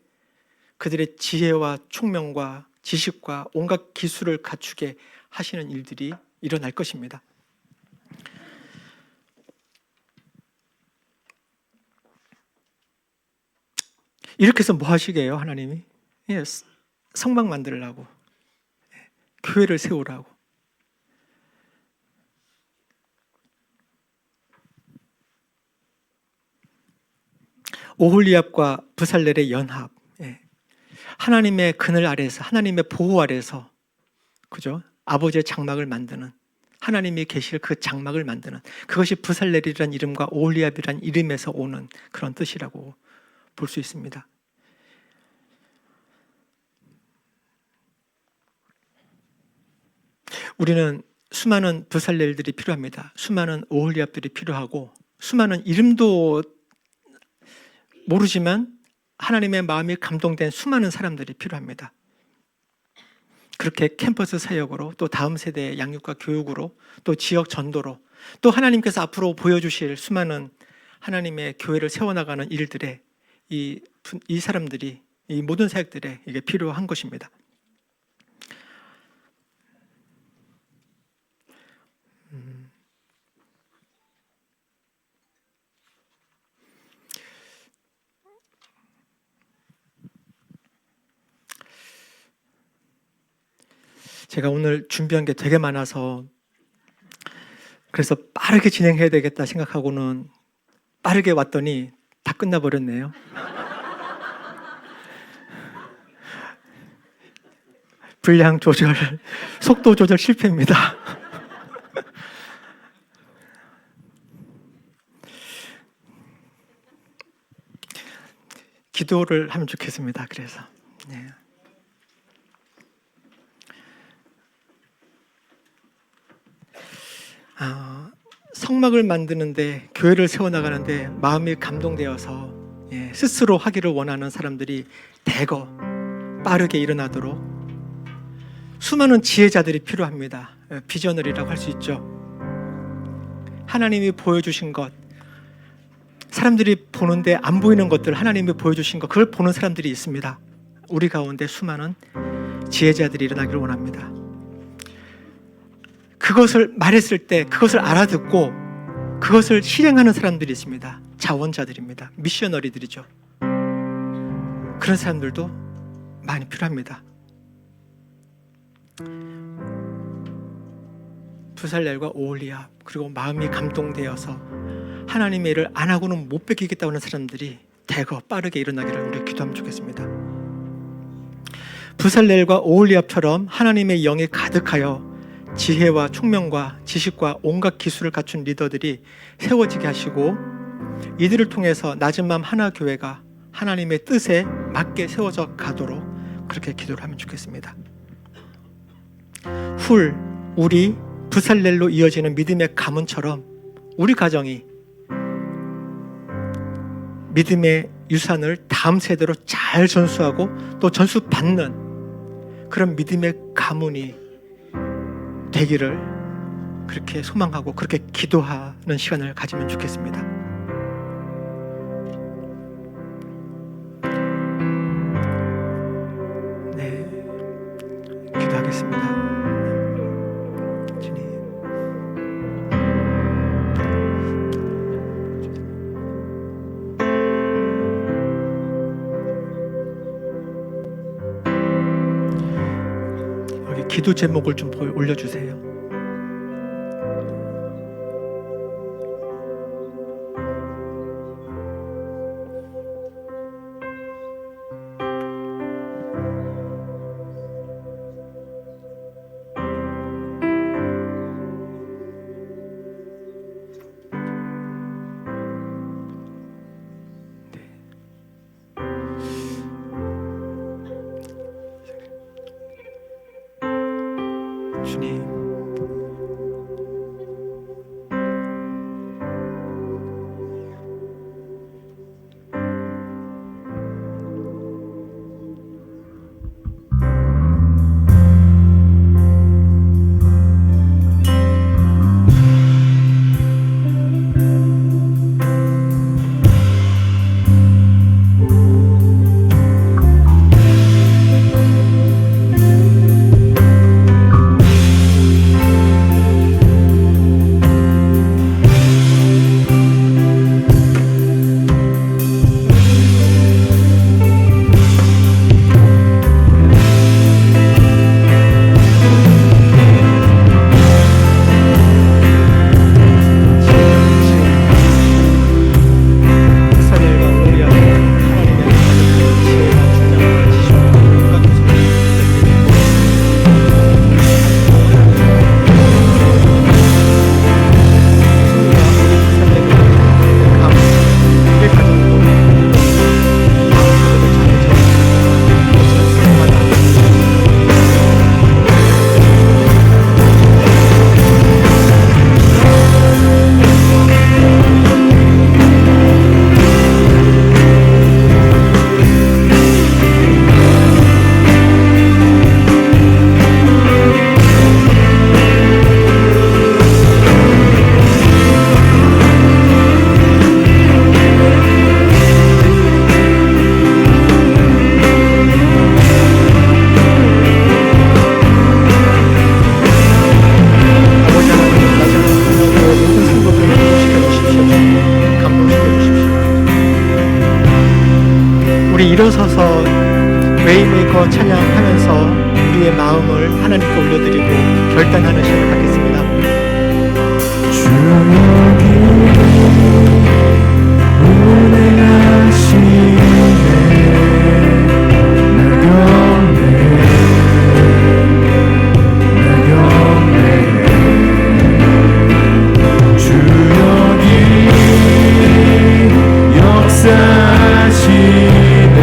그들의 지혜와 총명과 지식과 온갖 기술을 갖추게 하시는 일들이 일어날 것입니다. 이렇게 해서 뭐 하시게요, 하나님이? 성막 만들라고, 교회를 세우라고. 오홀리압과 부살렐의 연합, 하나님의 그늘 아래서, 하나님의 보호 아래서, 그죠? 아버지의 장막을 만드는, 하나님이 계실 그 장막을 만드는, 그것이 부살렐이라는 이름과 오홀리압이라는 이름에서 오는 그런 뜻이라고 볼 수 있습니다. 우리는 수많은 부살렐들이 필요합니다. 수많은 오홀리압들이 필요하고, 수많은 이름도 모르지만 하나님의 마음이 감동된 수많은 사람들이 필요합니다. 그렇게 캠퍼스 사역으로, 또 다음 세대의 양육과 교육으로, 또 지역 전도로, 또 하나님께서 앞으로 보여주실 수많은 하나님의 교회를 세워나가는 일들에 이 사람들이, 이 모든 사역들에 이게 필요한 것입니다. 제가 오늘 준비한 게 되게 많아서 그래서 빠르게 진행해야 되겠다 생각하고는 빠르게 왔더니 다 끝나버렸네요. 분량 조절, 속도 조절 실패입니다. 기도를 하면 좋겠습니다. 그래서 네. 성막을 만드는데, 교회를 세워나가는데 마음이 감동되어서 스스로 하기를 원하는 사람들이 대거 빠르게 일어나도록 수많은 지혜자들이 필요합니다. 비저너리라고 할 수 있죠. 하나님이 보여주신 것, 사람들이 보는데 안 보이는 것들, 하나님이 보여주신 것, 그걸 보는 사람들이 있습니다. 우리 가운데 수많은 지혜자들이 일어나기를 원합니다. 그것을 말했을 때 그것을 알아듣고 그것을 실행하는 사람들이 있습니다. 자원자들입니다. 미셔너리들이죠. 그런 사람들도 많이 필요합니다. 부살렐과 오홀리압, 그리고 마음이 감동되어서 하나님의 일을 안 하고는 못 베끼겠다고 하는 사람들이 대거 빠르게 일어나기를 우리 기도하면 좋겠습니다. 부살렐과 오홀리압처럼 하나님의 영이 가득하여 지혜와 총명과 지식과 온갖 기술을 갖춘 리더들이 세워지게 하시고, 이들을 통해서 낮은 마음 하나 교회가 하나님의 뜻에 맞게 세워져 가도록 그렇게 기도를 하면 좋겠습니다. 우리 부살렐로 이어지는 믿음의 가문처럼 우리 가정이 믿음의 유산을 다음 세대로 잘 전수하고 또 전수받는 그런 믿음의 가문이 되기를 그렇게 소망하고 그렇게 기도하는 시간을 가지면 좋겠습니다. 네, 기도하겠습니다. 기도 제목을 좀 올려주세요. 주님, 일어서서 웨이메이커 찬양하면서 우리의 마음을 하나님께 올려드리고 결단하는 시간을 갖겠습니다. 역사하시네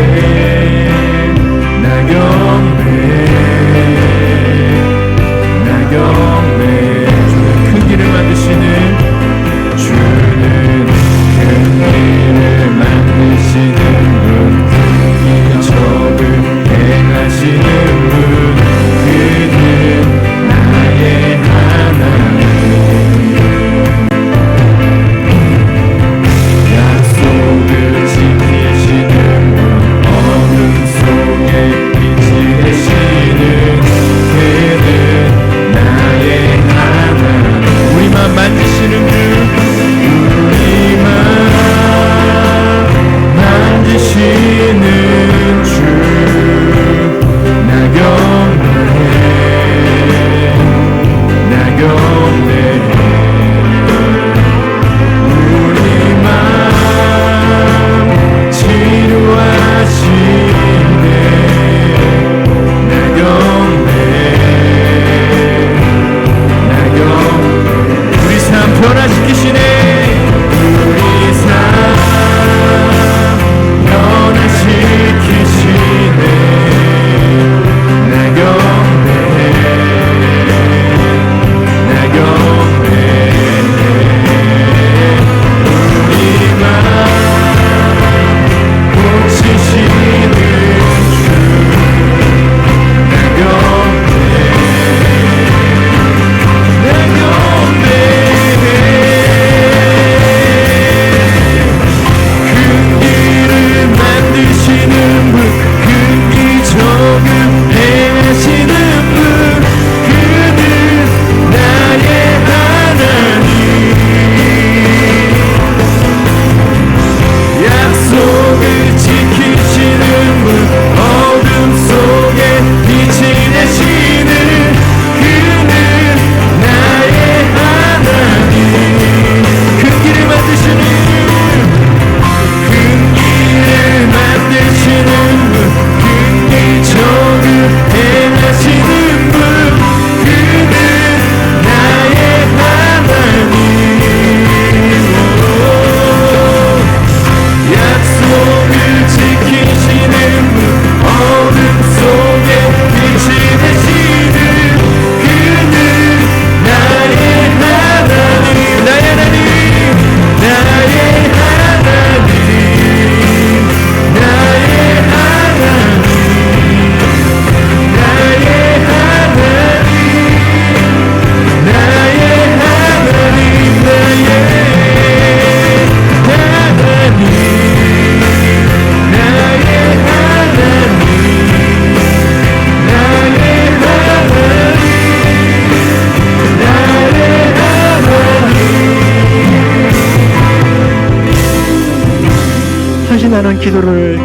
헌신하는 기도를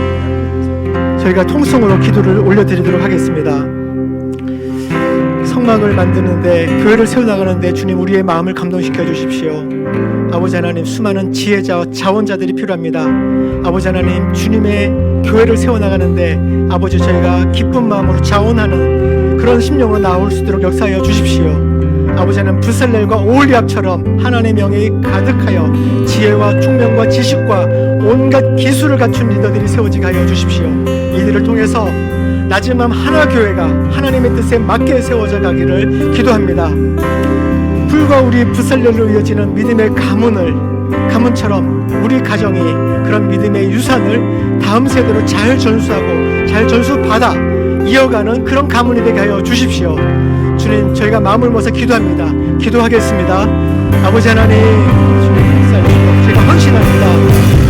저희가 통성으로 기도를 올려드리도록 하겠습니다. 성막을 만드는데, 교회를 세워나가는데 주님 우리의 마음을 감동시켜 주십시오. 아버지 하나님, 수많은 지혜자 자원자들이 필요합니다. 아버지 하나님, 주님의 교회를 세워나가는데 아버지 저희가 기쁜 마음으로 자원하는 그런 심령으로 나올 수 있도록 역사하여 주십시오. 아버지 하나님, 부살렐과 오홀리압처럼 하나님의 명예에 가득하여 지혜와 총명과 지식과 온갖 기술을 갖춘 리더들이 세워지게 하여 주십시오. 이들을 통해서 나지막 하나 교회가 하나님의 뜻에 맞게 세워져 가기를 기도합니다. 불과 우리 부살렐로 이어지는 믿음의 가문처럼 우리 가정이 그런 믿음의 유산을 다음 세대로 잘 전수하고 잘 전수받아 이어가는 그런 가문이 되게 하여 주십시오. 주님, 저희가 마음을 모아서 기도합니다. 기도하겠습니다. 아버지 하나님, 주님 역사하시고 제가 헌신합니다.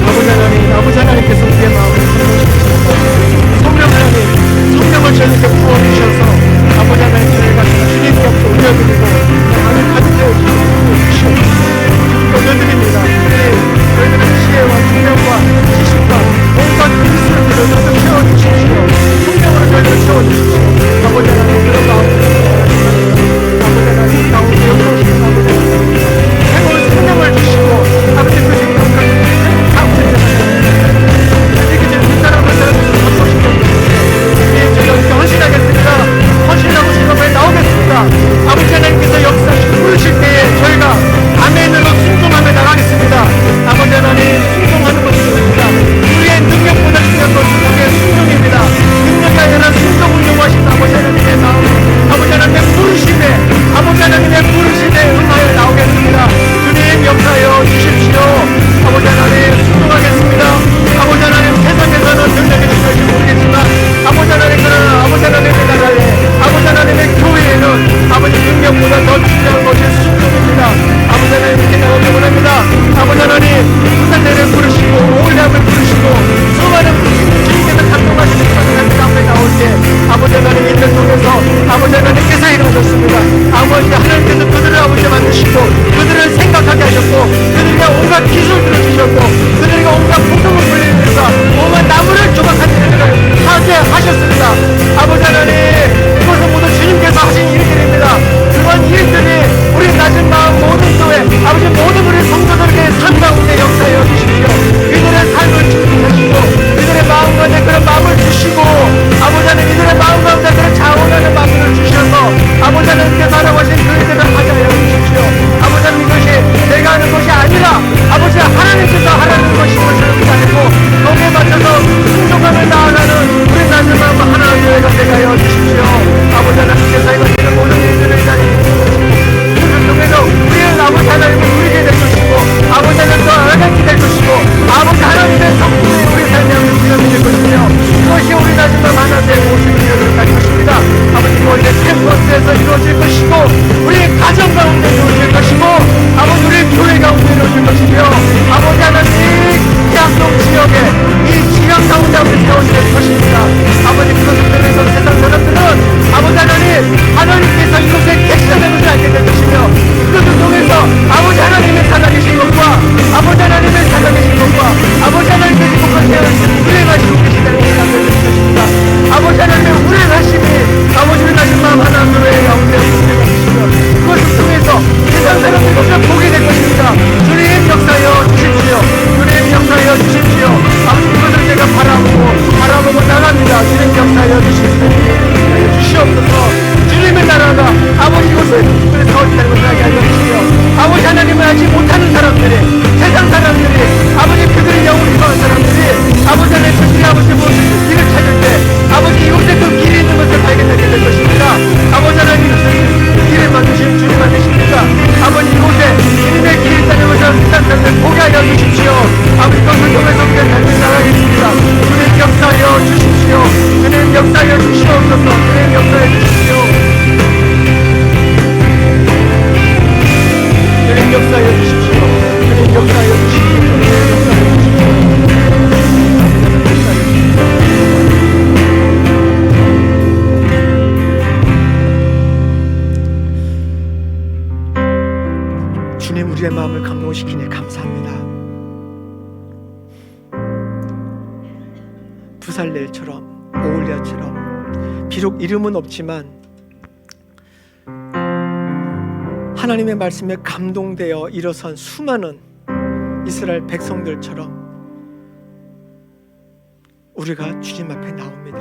아버지 하나님, 아버지 하나님께서 우리의 마음을 감동시키셔서 성령 하나님, 성령을 저희에게 부어주셔서 아버지 하나님, 저희가 주님 앞에 올려드리고 마음을 가득하여 주시옵소서. 올려드립니다. 저희들의 지혜와 총명과 지식과 온갖 기술들을 저희들 채워주십시오. 성령으로 저희들 채워주십시오. 아버지 하나님, 그런 마음으로 아버지 하나님 가운데 역사하시는 아버지 하나님, 새로운 생명을 주시고 아버지 그 생명을 가운데 이렇게 제 뒷사람을 바꾸시고 예, 저희가 이렇게 헌신하겠습니다. 헌신하고 생각에 나오겠습니다. 아버지 하나님께서 역사하시고 부르실 때에 저희가 아멘으로 순종하며 나가겠습니다. 아버지 하나님, 순종하는 것이 중요합니다. 우리의 능력보다 중요한 것은 우리의 순종입니다. 능력이 아니라 순종을 요구하신 아버지 하나님의 마음, 아버지 하나님의 부르심에, 아버지 하나님의 부르심에 응하여 나오겠습니다. 주님 역사하여 주십시오. 아버지 하나님, 순종하겠습니다. 아버지 하나님, 세상에서는 능력이 중요할지 모르겠지만 아버지 하나님, 그러나 아버지 하나님의 나라에, 아버지 하나님의 교회에는 아버지 능력보다 더 중요한 것이 순종입니다. 아버지 하나님, 이렇게 나오기 원합니다. 아버지 하나님, 부산대를 부르시고 오홀리압을 부르시고 수많은 주님께서 감동하시는 사람들 앞에 나올 때 아버지 하나님, 이들 통해서 아버지 하나님께서 일어나셨습니다. 아버지 하나님께서 그들을 아버지 만드시고 그들을 생각하게 하셨고 그들에게 온갖 기술들을 주셨고 그들에게 온갖 풍성을 불리면서 온갖 나무를 조각하는 일을 하게 하셨습니다. 아버지 하나님, 그것은 모두 주님께서 하신 일들입니다. 그런 일들이 우리 낮은 마음 모든 교회 아버지 모든 우리 성도들에게 삶 가운데 역사하여 주십시오. 이들의 삶을 지키시고 이들의 마음 가운데 그런 마음을 주시고 아버지 하나님, 이들의 마음 가운데 그런 자원하는 마음을 주셔서 아버지 하나님께서 하라고 하신 그 일들을 하게 하여 주십시오. 아버지 하나님, 이것이 내가 하는 것이 아니라 아버지 하나님께서 하라는 것인 것을 알고 거기에 맞춰서 순종하며 나아가는 우리 낮은 마음 하나님 교회가 되게 하여 주십시오. 아버지 하나님께서 이것을 모든 일들을 그를 통해서 우리의 아버지 하나님을 누리게 해주시고 아버지 하나님과 알게 해주시고 아버지 하나님의 성품이 우리 삶에 지나게 될 것이며 그것이 우리 낮은 마음 하나님의 모습이 되어갈 것입니다. 아버지, 우리의 캠퍼스에서 이루어질 것이고 우리 가정 가운데 이루어질 것이고 아버지 우리 교회 가운데 이루어질 것이며 아버지 하나님, 대학동 지역에 이 지역 가운데 우리 세워질 것입니다. 아버지, 그것을 통해서 세상 사람들은 아버지 하나님께서 이곳에 계시다는 것을 알게 될 것이며 그것을 통해서 아버지 하나님의 살아계신 것과 아버지 하나님의 살아계신 것과 아버지 하나님께서 복하시는 운행하시고 계시다는 것을 알게 될 것입니다. 아버지 하나님의 운행하심이 아버지를 다시 마음 하나 교회에 가운데 있게 되시며 그것을 통해서 세상 사람들이 것을 보게 될 것입니다. 주님 역사하여 주십시오. 주님 역사하여 주십시오. 아버지, 그것을 제가 바라보고 나갑니다. 주님 역사하여 주시옵소서. 주님의 나라가 아버지 이곳에 서울이라는 것을 알게 하여 주시며 아버지 하나님을 알지 못하는 사람들이, 세상 사람들이, 아버지 그들의 영을 희망하는 사람들이 아버지 하나님 그들이 아버지 무엇을 길을 찾을 때 아버지 이곳에 그 길이 있는 것을 발견하게 될 것입니다. 아버지 하나님, 길을 만드신 주님 만드십니까? 아버지, 이곳에 주님의 길이 있다는 것을 세상 사람들 보게 하여 주십시오. 아버지, 그것을 통해서 우리가 삶을 나가겠습니다. 주님 역사하여 주십시오. 주님 역사하여 주시옵소서. 주님 역사하여 주십시오. 주님 역사하여 주십시오. 주님 역사하여 주십시오. 주님 역사하여 주십시오. 주님, 우리의 마음을 감동시키니 감사합니다. 부살렐처럼 오홀리아처럼 비록 이름은 없지만 하나님의 말씀에 감동되어 일어선 수많은 이스라엘 백성들처럼 우리가 주님 앞에 나옵니다.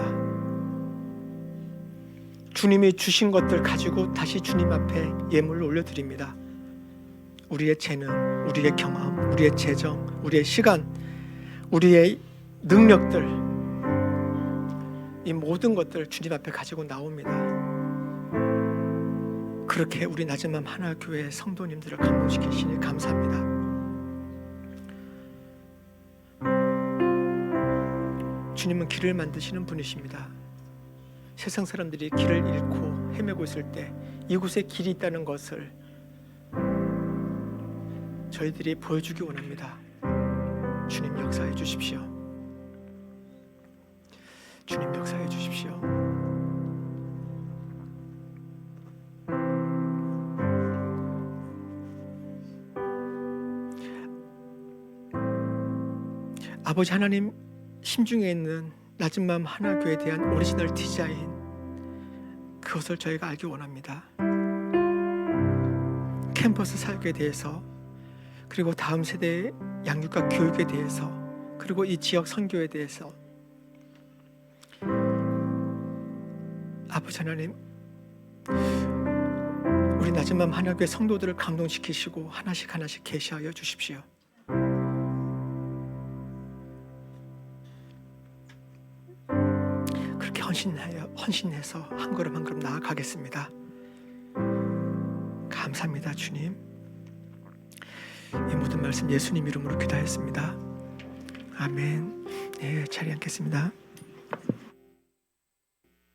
주님이 주신 것들 가지고 다시 주님 앞에 예물을 올려드립니다. 우리의 재능, 우리의 경험, 우리의 재정, 우리의 시간, 우리의 능력들, 이 모든 것들 주님 앞에 가지고 나옵니다. 그렇게 우리 낮은 맘 하나교회 성도님들을 감동시키시니 감사합니다. 주님은 길을 만드시는 분이십니다. 세상 사람들이 길을 잃고 헤매고 있을 때 이곳에 길이 있다는 것을 저희들이 보여주기 원합니다. 주님 역사해 주십시오. 주님 역사해 주십시오. 아버지 하나님, 심중에 있는 낮은 마음 하나교회에 대한 오리지널 디자인, 그것을 저희가 알기 원합니다. 캠퍼스 사역에 대해서, 그리고 다음 세대의 양육과 교육에 대해서, 그리고 이 지역 선교에 대해서 아버지 하나님, 우리 낮은 마음 하나교회 성도들을 감동시키시고 하나씩 하나씩 계시하여 주십시오. 그렇게 헌신해서 한 걸음 한 걸음 나아가겠습니다. 감사합니다, 주님. 이 모든 말씀 예수님 이름으로 기도했습니다. 아멘. 네, 자리에 앉겠습니다.